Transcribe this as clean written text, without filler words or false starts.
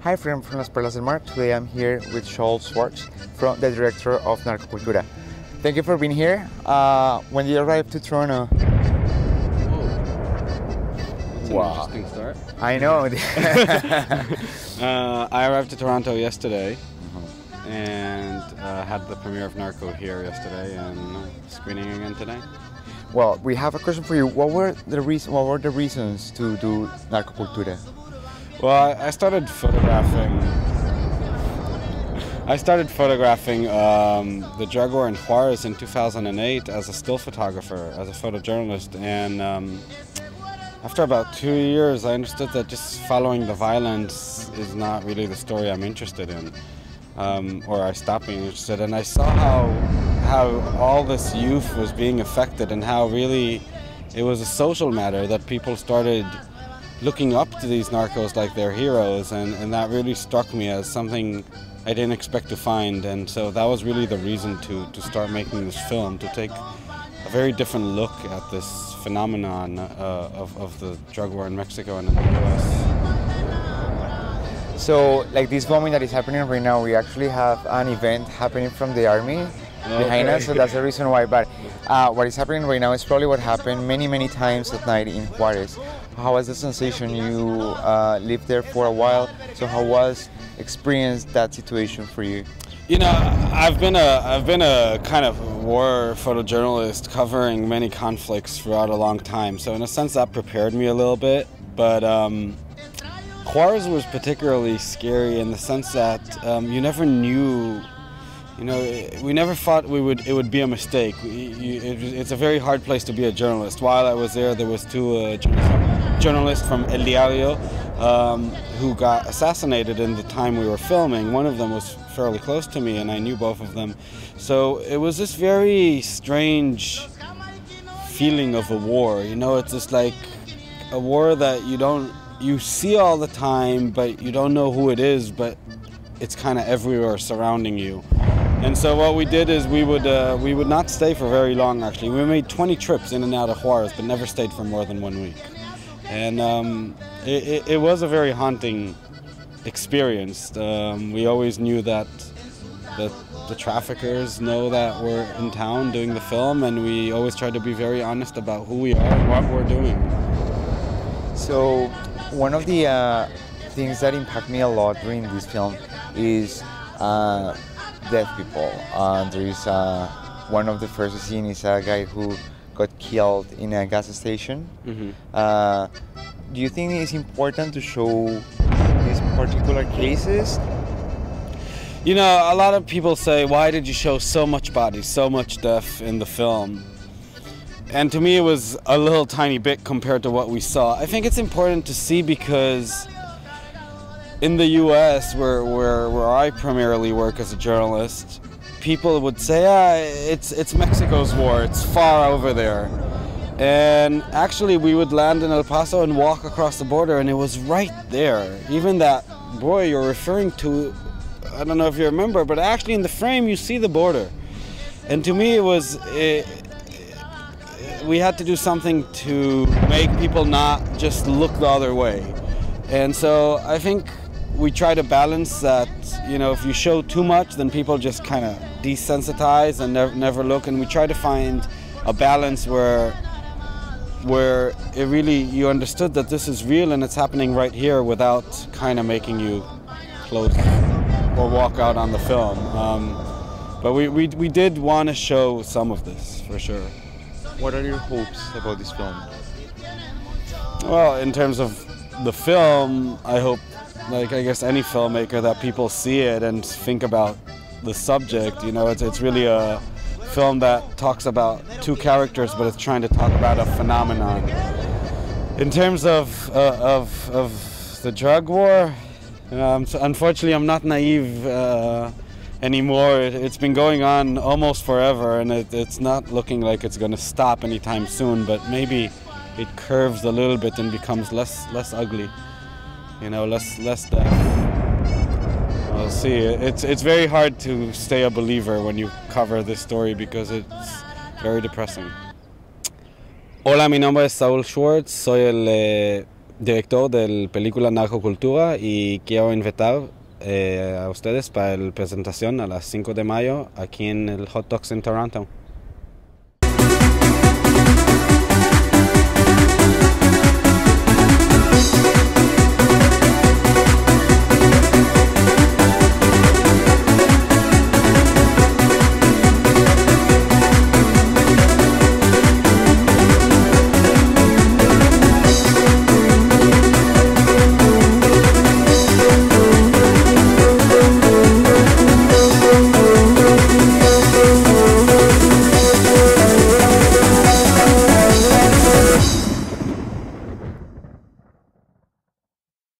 Hi friend from Las Perlas del Mar. Today I'm here with Shaul Schwarz, from the director of Narco Cultura. Thank you for being here. When you arrived to Toronto? That's an interesting start. I know. I arrived to Toronto yesterday and had the premiere of Narco here yesterday and screening again today. Well, we have a question for you. What were the reasons to do Narco Cultura? Well, I started photographing. The drug war in Juárez in 2008 as a still photographer, as a photojournalist, and after about 2 years, I understood that just following the violence is not really the story I'm interested in, or I stopped being interested, and I saw how all this youth was being affected, and how really it was a social matter that people started looking up to these narcos like they're heroes, and that really struck me as something I didn't expect to find, and so that was really the reason to start making this film, to take a very different look at this phenomenon of the drug war in Mexico and in the US. So, like this moment that is happening right now, we actually have an event happening from the army behind us, so that's the reason why. But what is happening right now is probably what happened many times at night in Juárez. How was the sensation? You lived there for a while, so how was experience that situation for you? You know, I've been a kind of war photojournalist covering many conflicts throughout a long time, so in a sense that prepared me a little bit. But Juárez was particularly scary in the sense that you never knew. You know, we never thought it would be a mistake. It's a very hard place to be a journalist. While I was there was two journalists from El Diario who got assassinated in the time we were filming. One of them was fairly close to me, and I knew both of them. So it was this very strange feeling of a war. You know, it's just like a war that you see all the time, but you don't know who it is, but it's kind of everywhere surrounding you. And so what we did is we would not stay for very long. Actually, we made 20 trips in and out of Juárez, but never stayed for more than 1 week. And it was a very haunting experience. We always knew that the traffickers know that we're in town doing the film, and we always tried to be very honest about who we are and what we're doing. So one of the things that impact me a lot during this film is deaf people. There is one of the first scenes is a guy who got killed in a gas station. Do you think it's important to show these particular cases? You know, a lot of people say, why did you show so much body, so much death in the film? And to me it was a little tiny bit compared to what we saw. I think it's important to see because in the US, where I primarily work as a journalist, people would say, it's Mexico's war, it's far over there. And actually we would land in El Paso and walk across the border, and it was right there. Even that boy you're referring to, I don't know if you remember, but actually in the frame you see the border. And to me we had to do something to make people not just look the other way. And so I think we try to balance that. You know, if you show too much, then people just kind of desensitize and never look. And we try to find a balance where it really, you understood that this is real and it's happening right here without kind of making you close or walk out on the film. But we did want to show some of this, for sure. What are your hopes about this film? Well, in terms of the film, I hope, like I guess any filmmaker, that people see it and think about the subject. You know, it's really a film that talks about two characters, but it's trying to talk about a phenomenon. In terms of the drug war, unfortunately I'm not naive anymore. It's been going on almost forever, and it's not looking like it's going to stop anytime soon, but maybe it curves a little bit and becomes less ugly. You know, less death. We'll see. It's very hard to stay a believer when you cover this story because it's very depressing. Hola, mi nombre es Shaul Schwarz. Soy el director de la película Narco Cultura, y quiero invitar a ustedes para la presentación a las 5 de mayo aquí en el HotDocs en Toronto.